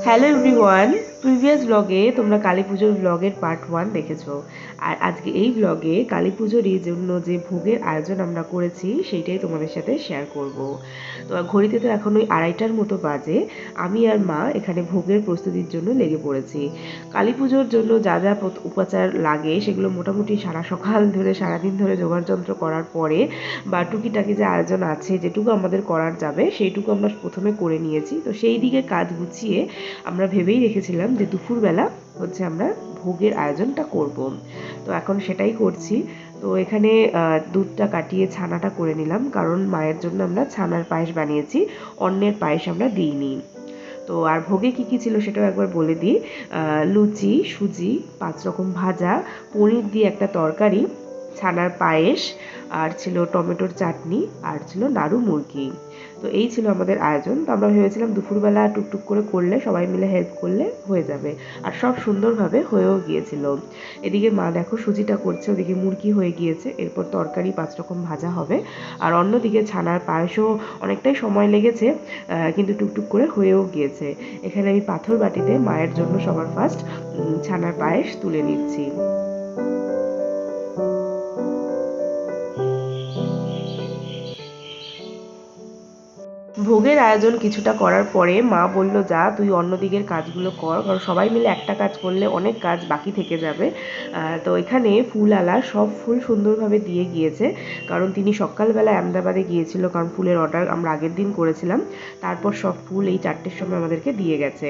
Hello everyone, previous ব্লগে তোমরা কালী পুজোর ব্লগের পার্ট 1 দেখেছো। আর আজকে এই ব্লগে কালী পুজোরই জন্য যে ভোগের আয়োজন আমরা করেছি সেইটাই তোমাদের সাথে শেয়ার করব। তো ঘড়িতে তো এখন ওই 2:30টার মতো বাজে। আমি আর মা এখানে ভোগের প্রস্তুতির জন্য লেগে পড়েছি। কালী পুজোর জন্য যা যা উপাচার লাগে সেগুলো মোটামুটি সারা সকাল ধরে সারাদিন ধরে জোগাড়যন্ত্র করার পরে বা টুকিটাকি যে আয়োজন আছে যেটুকু আমাদের করার যাবে সেইটুকু আমরা প্রথমে করে নিয়েছি। তো সেই দিকে কাজ গুছিয়ে আমরা ভেবেই রেখেছিলাম যে দুপুরবেলা হচ্ছে আমরা ভোগের আয়োজনটা করব। তো এখন সেটাই করছি। তো এখানে দুধটা কাটিয়ে ছানাটা করে নিলাম, কারণ মায়ের জন্য আমরা ছানার পায়েস বানিয়েছি, অন্যের পায়েস আমরা দিইনি। তো আর ভোগে কী কী ছিল সেটাও একবার বলে দিই। লুচি, সুজি, 5 রকম ভাজা, পনির দিয়ে একটা তরকারি, ছানার পায়েস, আর ছিল টমেটোর চাটনি, আর ছিল নাড়ু মুরগি। তো এই ছিল আমাদের আয়োজন। তো আমরা ভেবেছিলাম দুপুরবেলা টুকটুক করে করলে সবাই মিলে হেল্প করলে হয়ে যাবে, আর সব সুন্দরভাবে হয়েও গিয়েছিল। এদিকে মা দেখো সুজিটা করছে, ওদিকে মুরগি হয়ে গিয়েছে, এরপর তরকারি 5 রকম ভাজা হবে, আর অন্যদিকে ছানার পায়েসও অনেকটাই সময় লেগেছে, কিন্তু টুকটুক করে হয়েও গিয়েছে। এখানে আমি পাথর বাটিতে মায়ের জন্য সবার ফার্স্ট ছানার পায়েস তুলে নিচ্ছি। ভোগের আয়োজন কিছুটা করার পরে মা বলল, যা তুই অন্যদিকের কাজগুলো কর, কারণ সবাই মিলে একটা কাজ করলে অনেক কাজ বাকি থেকে যাবে। তো এখানে ফুলওয়ালা সব ফুল সুন্দরভাবে দিয়ে গিয়েছে, কারণ তিনি সকালবেলা আহমেদাবাদে গিয়েছিল, কারণ ফুলের অর্ডার আমরা আগের দিন করেছিলাম। তারপর সব ফুল এই 4টের সময় আমাদেরকে দিয়ে গেছে।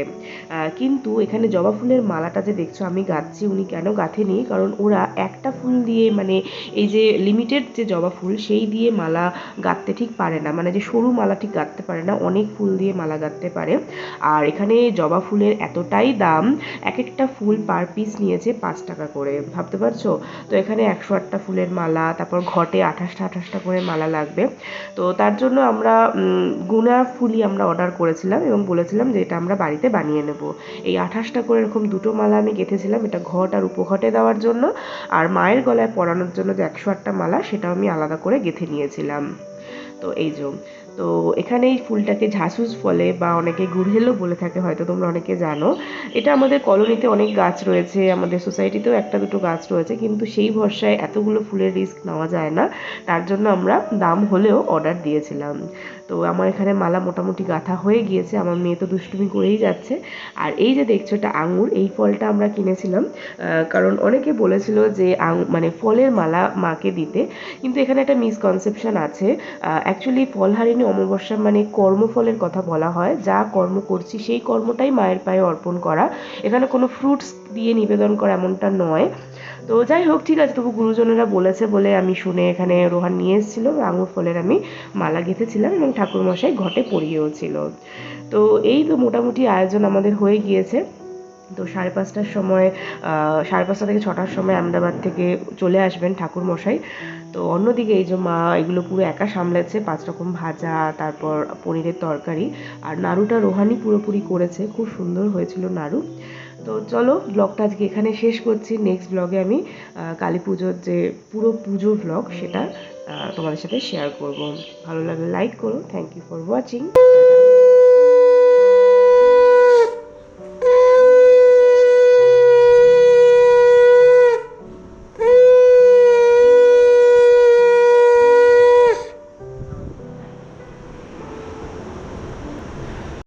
কিন্তু এখানে জবা ফুলের মালাটা যে দেখছো আমি গাঁথছি, উনি কেন গাঁথেনি, কারণ ওরা একটা ফুল দিয়ে মানে এই যে লিমিটেড যে জবা ফুল সেই দিয়ে মালা গাঁথতে ঠিক পারে না, মানে যে সরু মালা ঠিক গাঁথতে পারে না, অনেক ফুল দিয়ে মালা গাঁথতে পারে। আর এখানে জবা ফুলের এতটাই দাম, এক একটা ফুল পার পিস নিয়েছে 5 টাকা করে, ভাবতে পারছো? তো এখানে 108টা ফুলের মালা, তারপর ঘটে 28টা করে মালা লাগবে। তো তার জন্য আমরা গুনা ফুলই আমরা অর্ডার করেছিলাম এবং বলেছিলাম যে এটা আমরা বাড়িতে বানিয়ে নেব। এই 28টা করে এরকম দুটো মালা আমি গেঁথেছিলাম, এটা ঘট আর উপঘটে দেওয়ার জন্য, আর মায়ের গলায় পরানোর জন্য যে 108টা মালা সেটাও আমি আলাদা করে গেঁথে নিয়েছিলাম। তো এই যে, তো এখানে এই ফুলটাকে ঝাসুস বলে বা অনেকে গুড়হেলও বলে থাকে, হয়তো তোমরা অনেকে জানো। এটা আমাদের কলোনিতে অনেক গাছ রয়েছে, আমাদের সোসাইটিতেও একটা দুটো গাছ রয়েছে, কিন্তু সেই ভরসায় এতগুলো ফুলের রিস্ক নেওয়া যায় না, তার জন্য আমরা দাম হলেও অর্ডার দিয়েছিলাম। তো আমার এখানে মালা মোটামুটি গাঁথা হয়ে গিয়েছে, আমার মেয়ে তো দুষ্টুমি করেই যাচ্ছে। আর এই যে দেখছো এটা আঙুর, এই ফলটা আমরা কিনেছিলাম, কারণ অনেকে বলেছিল যে মানে ফলের মালা মাকে দিতে, কিন্তু এখানে একটা মিসকনসেপশন আছে। অ্যাকচুয়ালি ফলহারিণী অমাবস্যা মানে কর্মফলের কথা বলা হয়, যা কর্ম করছি সেই কর্মটাই মায়ের পায়ে অর্পণ করা, এখানে কোনো ফ্রুটস দিয়ে নিবেদন করা এমনটা নয়। তো যাই হোক, ঠিক আছে, তবু গুরুজনেরা বলেছে বলে আমি শুনে এখানে রোহান নিয়ে এসেছিলো, আঙুর ফলের আমি মালা গেঁথেছিলাম এবং ঠাকুরমশাই ঘটে পরিয়েও ছিল। তো এই তো মোটামুটি আয়োজন আমাদের হয়ে গিয়েছে। তো 5:30টার সময় 5:30 থেকে 6টার সময় আহমেদাবাদ থেকে চলে আসবেন ঠাকুরমশাই। তো অন্যদিকে এই যে মা এগুলো পুরো একা সামলেছে, 5 রকম ভাজা, তারপর পনিরের তরকারি, আর নাড়ুটা রোহানই পুরোপুরি করেছে, খুব সুন্দর হয়েছিল নাড়ু। তো চলো ব্লগটা আজকে এখানে শেষ করছি। নেক্সট ব্লগে আমি কালী পুজোর যে পুরো পুজো ব্লগ সেটা তোমাদের সাথে শেয়ার করব। ভালো লাগলে লাইক করো। Thank you for watching.